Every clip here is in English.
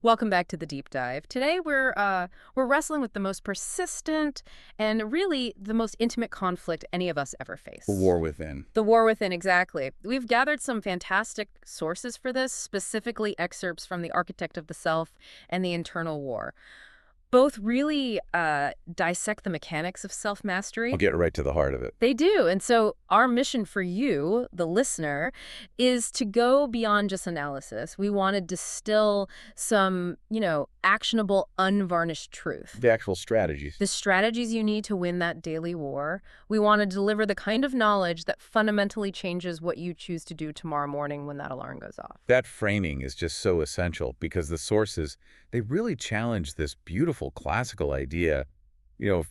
Welcome back to the deep dive. Today we're wrestling with the most persistent and really the most intimate conflict any of us ever A face. war within. The war within, exactly. We've gathered some fantastic sources for this, specifically excerpts from The Architect of the Self and The Internal War. Both really dissect the mechanics of I'll self-mastery. get right to the heart of it. They do. And so our mission for you, the listener, is to go beyond just analysis. We want to distill some, actionable, unvarnished truth. The actual strategies. The strategies you need to win that daily war. We want to deliver the kind of knowledge that fundamentally changes what you choose to do tomorrow morning when that alarm goes off. That framing is just so essential because the sources, they really challenge this beautiful classical idea.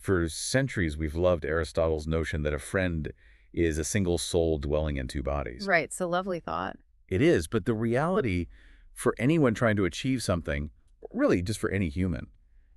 For centuries, we've loved Aristotle's notion that a friend is a single soul dwelling in two bodies. Right. It's a lovely thought. It is, but the reality for anyone trying to achieve something, really just for any human,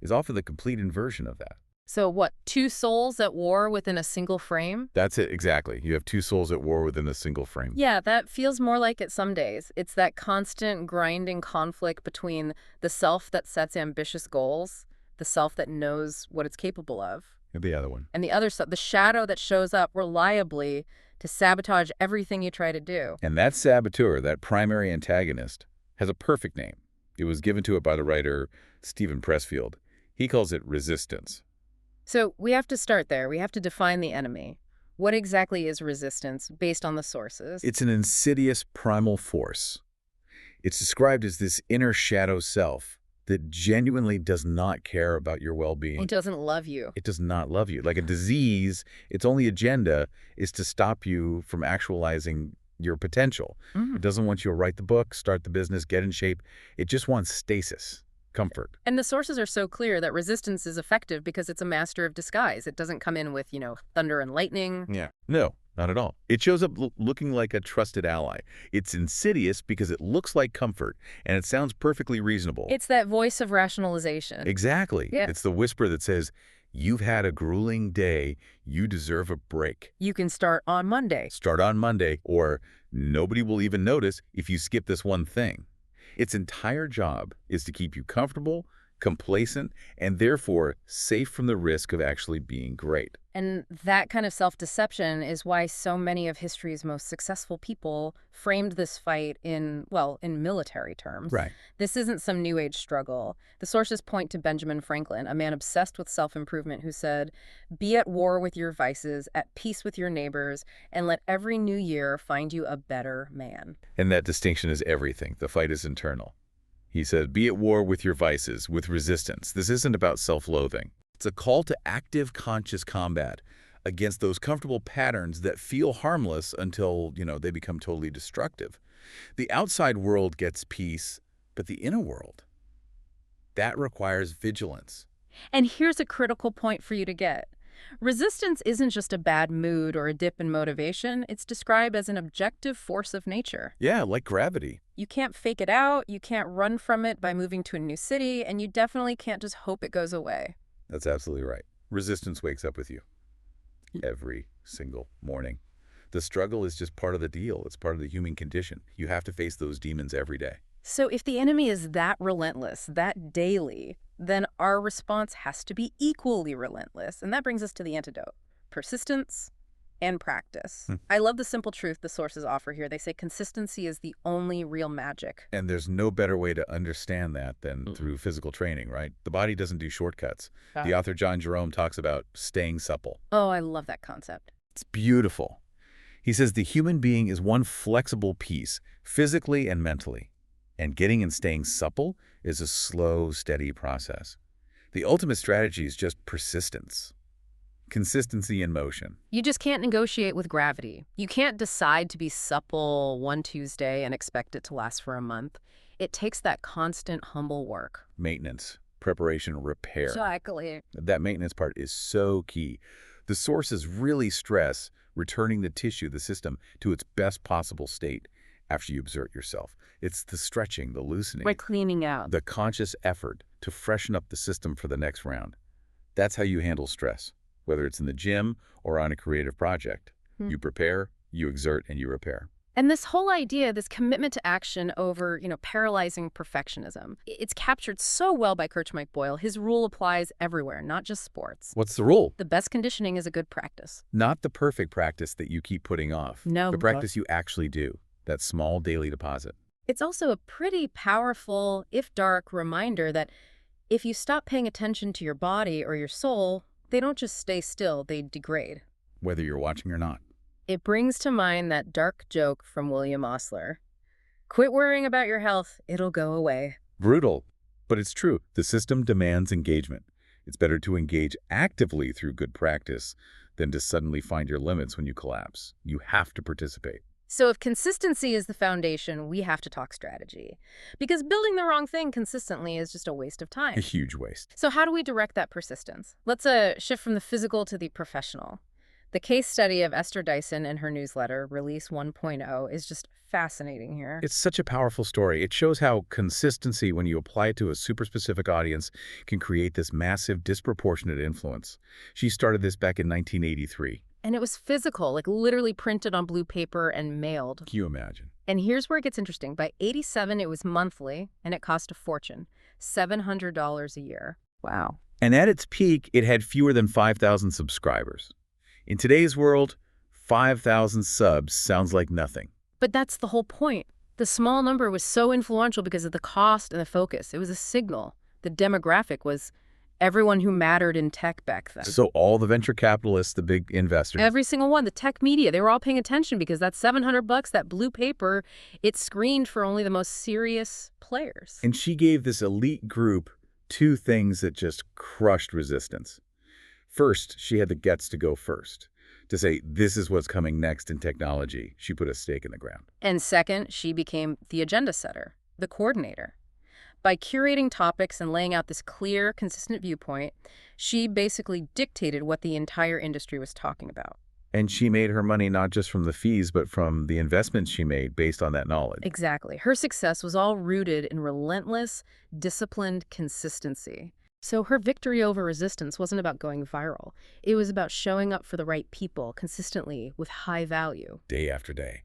is often the complete inversion of that. So what, two souls at war within a single frame? That's it, exactly. You have two souls at war within a single frame. Yeah, that feels more like it some days. It's that constant grinding conflict between the self that sets ambitious goals, the self that knows what it's capable of, And the other one. and the other self, the shadow that shows up reliably to sabotage everything you try to do. And that saboteur, that primary antagonist, has a perfect name. It was given to it by the writer Stephen Pressfield. He calls it resistance. So we have to start there. We have to define the enemy. What exactly is resistance based on the sources? It's an insidious primal force. It's described as this inner shadow self that genuinely does not care about your well-being. It doesn't love you. It does not love you. Like a disease, its only agenda is to stop you from actualizing your potential. It doesn't want you to write the book, start the business, get in shape. It just wants stasis, comfort. And the sources are so clear that resistance is effective because it's a master of disguise. It doesn't come in with, thunder and lightning. Yeah. No, not at all. It shows up looking like a trusted ally. It's insidious because it looks like comfort, and it sounds perfectly reasonable. It's that voice of rationalization. Exactly. Yeah. It's the whisper that says, you've had a grueling day, you deserve a break. You can start on Monday. Start on Monday, or nobody will even notice if you skip this one thing. Its entire job is to keep you comfortable, complacent, and therefore safe from the risk of actually being great. And that kind of self-deception is why so many of history's most successful people framed this fight in military terms. Right. This isn't some new age struggle. The sources point to Benjamin Franklin, a man obsessed with self-improvement who said, "Be at war with your vices, at peace with your neighbors, and let every new year find you a better man." And that distinction is everything. The fight is internal. He said, be at war with your vices, with resistance. This isn't about self-loathing. It's a call to active, conscious combat against those comfortable patterns that feel harmless until, they become totally destructive. The outside world gets peace, but the inner world, that requires vigilance. And here's a critical point for you to get. Resistance isn't just a bad mood or a dip in motivation. It's described as an objective force of nature. Yeah, like gravity. You can't fake it out, you can't run from it by moving to a new city, and you definitely can't just hope it goes away. That's absolutely right. Resistance wakes up with you every single morning. The struggle is just part of the deal. It's part of the human condition. You have to face those demons every day. So if the enemy is that relentless, that daily, then our response has to be equally relentless. And that brings us to the antidote: persistence and practice. I love the simple truth the sources offer here. They say consistency is the only real magic. And there's no better way to understand that than through physical training, right? The body doesn't do shortcuts. The author John Jerome talks about staying supple. Oh, I love that concept. It's beautiful. He says the human being is one flexible piece, physically and mentally. And getting and staying supple is a slow, steady process. The ultimate strategy is just persistence. Consistency in motion. You just can't negotiate with gravity. You can't decide to be supple one Tuesday and expect it to last for a month. It takes that constant, humble work. Maintenance, preparation, repair. Exactly. That maintenance part is so key. The sources really stress returning the tissue, the system, to its best possible state after you exert yourself. It's the stretching, the loosening, By cleaning out. the conscious effort to freshen up the system for the next round. That's how you handle stress, whether it's in the gym or on a creative project. You prepare, you exert, and you repair. And this whole idea, this commitment to action over, paralyzing perfectionism, it's captured so well by Coach Mike Boyle. His rule applies everywhere, not just sports. What's the rule? The best conditioning is a good practice. Not the perfect practice that you keep putting off. No. The practice you actually do. That small daily deposit. It's also a pretty powerful, if dark, reminder that if you stop paying attention to your body or your soul, they don't just stay still, they degrade. Whether you're watching or not. It brings to mind that dark joke from William Osler. Quit worrying about your health, it'll go away. Brutal, but it's true. The system demands engagement. It's better to engage actively through good practice than to suddenly find your limits when you collapse. You have to participate. So if consistency is the foundation, we have to talk strategy. Because building the wrong thing consistently is just a waste of time. A huge waste. So how do we direct that persistence? Let's shift from the physical to the professional. The case study of Esther Dyson and her newsletter, Release 1.0, is just fascinating here. It's such a powerful story. It shows how consistency, when you apply it to a super specific audience, can create this massive, disproportionate influence. She started this back in 1983. And it was physical, like literally printed on blue paper and mailed. Can you imagine? And here's where it gets interesting. By 87, it was monthly, and it cost a fortune, $700 a year. Wow. And at its peak, it had fewer than 5,000 subscribers. In today's world, 5,000 subs sounds like nothing. But that's the whole point. The small number was so influential because of the cost and the focus. It was a signal. The demographic was everyone who mattered in tech back then. So all the venture capitalists, the big investors. Every single one, the tech media, they were all paying attention because that $700, that blue paper, it screened for only the most serious players. And she gave this elite group two things that just crushed resistance. First, she had the guts to go first, to say, this is what's coming next in technology. She put a stake in the ground. And second, she became the agenda setter, the coordinator. By curating topics and laying out this clear, consistent viewpoint, she basically dictated what the entire industry was talking about. And she made her money not just from the fees, but from the investments she made based on that knowledge. Exactly. Her success was all rooted in relentless, disciplined consistency. So her victory over resistance wasn't about going viral. It was about showing up for the right people consistently with high value. Day after day.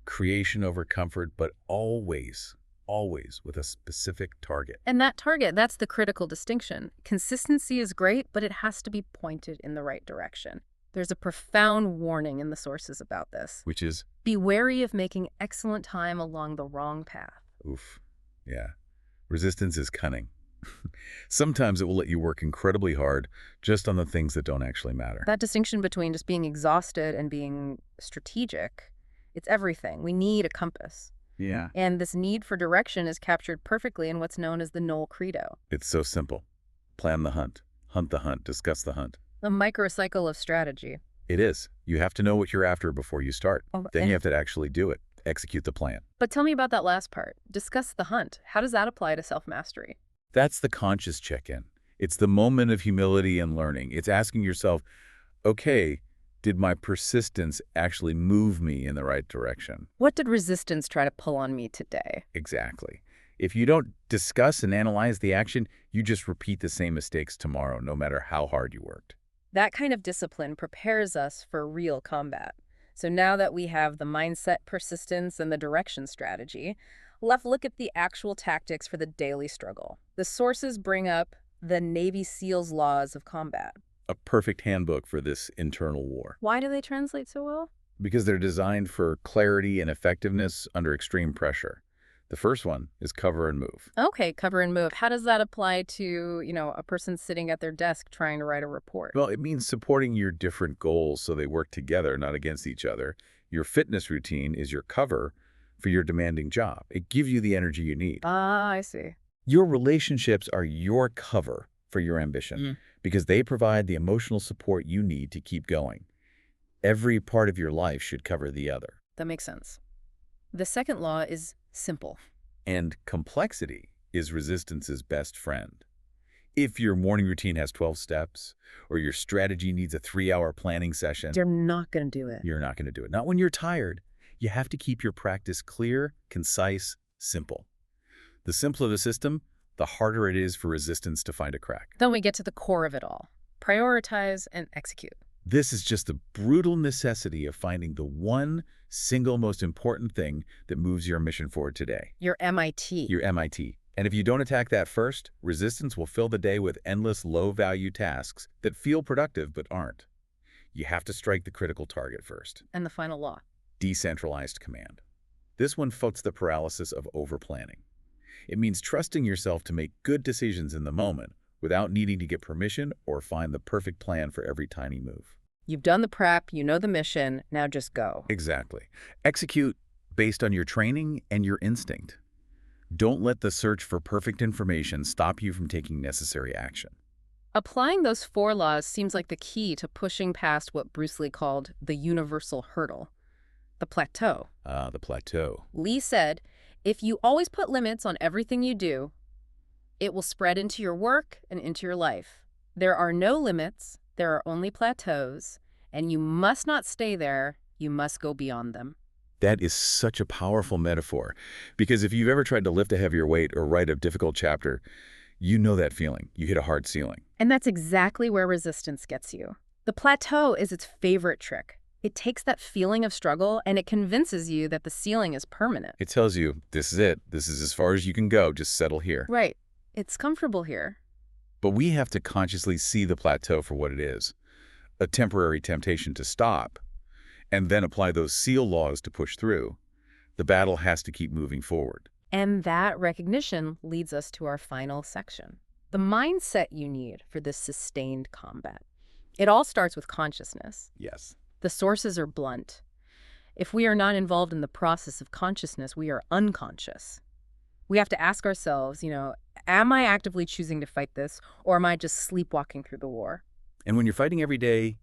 Creation over comfort, but always with a specific target. And that target, that's the critical distinction. Consistency is great, but it has to be pointed in the right direction. There's a profound warning in the sources about this. Which is? Be wary of making excellent time along the wrong path. Oof. Yeah. Resistance is cunning. Sometimes it will let you work incredibly hard just on the things that don't actually matter. That distinction between just being exhausted and being strategic, it's everything. We need a compass. Yeah. And this need for direction is captured perfectly in what's known as the Knoll Credo. It's so simple. Plan the hunt the hunt, discuss the hunt. The microcycle of strategy. It is. You have to know what you're after before you start. Then you have to actually do it, execute the plan. But tell me about that last part. Discuss the hunt. How does that apply to self-mastery? That's the conscious check-in. It's the moment of humility and learning. It's asking yourself, okay, did my persistence actually move me in the right direction? What did resistance try to pull on me today? Exactly. If you don't discuss and analyze the action, you just repeat the same mistakes tomorrow, no matter how hard you worked. That kind of discipline prepares us for real combat. So now that we have the mindset, persistence, and the direction strategy, let's look at the actual tactics for the daily struggle. The sources bring up the Navy SEALs laws of combat. A perfect handbook for this internal war. Why do they translate so well? Because they're designed for clarity and effectiveness under extreme pressure. The first one is cover and move. Okay, cover and move. How does that apply to, a person sitting at their desk trying to write a report? Well, it means supporting your different goals so they work together, not against each other. Your fitness routine is your cover for your demanding job. It gives you the energy you need. Ah, I see. Your relationships are your cover for your ambition because they provide the emotional support you need to keep going. Every part of your life should cover the other. That makes sense. The second law is simple. And complexity is resistance's best friend. If your morning routine has 12 steps or your strategy needs a 3-hour planning session, you're not going to do it. You're not going to do it. Not when you're tired. You have to keep your practice clear, concise, simple. The simpler the system, the harder it is for resistance to find a crack. Then we get to the core of it all. Prioritize and execute. This is just the brutal necessity of finding the one single most important thing that moves your mission forward today. Your MIT. Your MIT. And if you don't attack that first, resistance will fill the day with endless low-value tasks that feel productive but aren't. You have to strike the critical target first. And the final law. Decentralized command. This one fucks the paralysis of over-planning. It means trusting yourself to make good decisions in the moment without needing to get permission or find the perfect plan for every tiny move. You've done the prep, you know the mission, now just go. Exactly. Execute based on your training and your instinct. Don't let the search for perfect information stop you from taking necessary action. Applying those 4 laws seems like the key to pushing past what Bruce Lee called the universal hurdle, the plateau. The plateau. Lee said, if you always put limits on everything you do, it will spread into your work and into your life. There are no limits, there are only plateaus, and you must not stay there, you must go beyond them. That is such a powerful metaphor, because if you've ever tried to lift a heavier weight or write a difficult chapter, you know that feeling. You hit a hard ceiling. And that's exactly where resistance gets you. The plateau is its favorite trick. It takes that feeling of struggle and it convinces you that the ceiling is permanent. It tells you, this is it. This is as far as you can go. Just settle here. Right. It's comfortable here. But we have to consciously see the plateau for what it is, a temporary temptation to stop, and then apply those SEAL laws to push through. The battle has to keep moving forward. And that recognition leads us to our final section, the mindset you need for this sustained combat. It all starts with consciousness. Yes. The sources are blunt. If we are not involved in the process of consciousness, we are unconscious. We have to ask ourselves, am I actively choosing to fight this, or am I just sleepwalking through the war? And when you're fighting every day,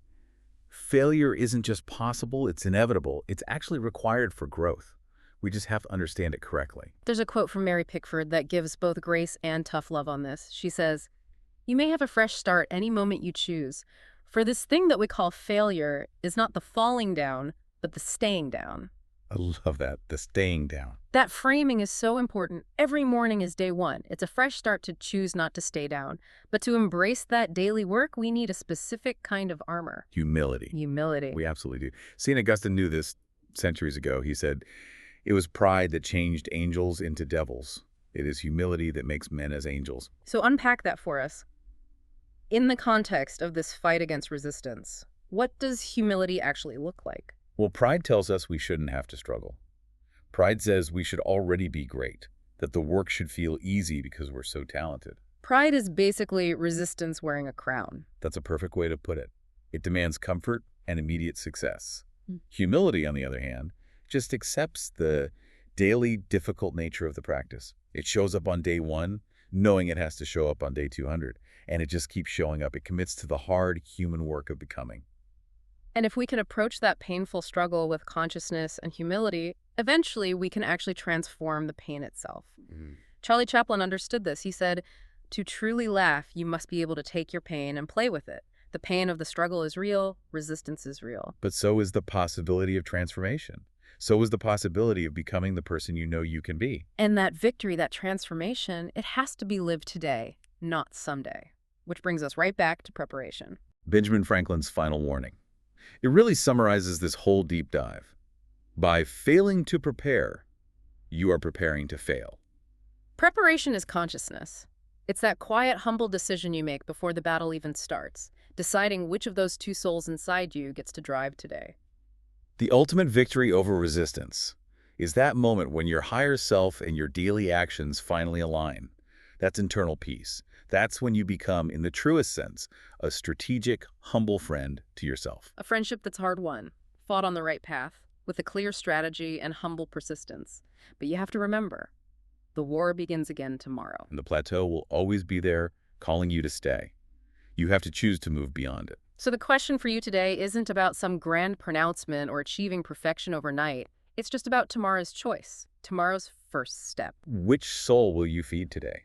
failure isn't just possible, it's inevitable. It's actually required for growth. We just have to understand it correctly. There's a quote from Mary Pickford that gives both grace and tough love on this. She says, "You may have a fresh start any moment you choose. For this thing that we call failure is not the falling down, but the staying down." I love that, the staying down. That framing is so important. Every morning is day one. It's a fresh start to choose not to stay down. But to embrace that daily work, we need a specific kind of armor. Humility. Humility. We absolutely do. St. Augustine knew this centuries ago. He said, it was pride that changed angels into devils. It is humility that makes men as angels. So unpack that for us. In the context of this fight against resistance, what does humility actually look like? Well, pride tells us we shouldn't have to struggle. Pride says we should already be great, that the work should feel easy because we're so talented. Pride is basically resistance wearing a crown. That's a perfect way to put it. It demands comfort and immediate success. Humility, on the other hand, just accepts the daily difficult nature of the practice. It shows up on day 1, knowing it has to show up on day 200, and it just keeps showing up. It commits to the hard human work of becoming. And if we can approach that painful struggle with consciousness and humility, eventually we can actually transform the pain itself. Charlie Chaplin understood this. He said, "To truly laugh, you must be able to take your pain and play with it. The pain of the struggle is real, resistance is real." But so is the possibility of transformation. So is the possibility of becoming the person you know you can be. And that victory, that transformation, it has to be lived today, not someday. Which brings us right back to preparation. Benjamin Franklin's final warning. It really summarizes this whole deep dive. By failing to prepare, you are preparing to fail. Preparation is consciousness. It's that quiet, humble decision you make before the battle even starts, deciding which of those 2 souls inside you gets to drive today. The ultimate victory over resistance is that moment when your higher self and your daily actions finally align. That's internal peace. That's when you become, in the truest sense, a strategic, humble friend to yourself. A friendship that's hard-won, fought on the right path, with a clear strategy and humble persistence. But you have to remember, the war begins again tomorrow. And the plateau will always be there, calling you to stay. You have to choose to move beyond it. So the question for you today isn't about some grand pronouncement or achieving perfection overnight. It's just about tomorrow's choice, tomorrow's first step. Which soul will you feed today?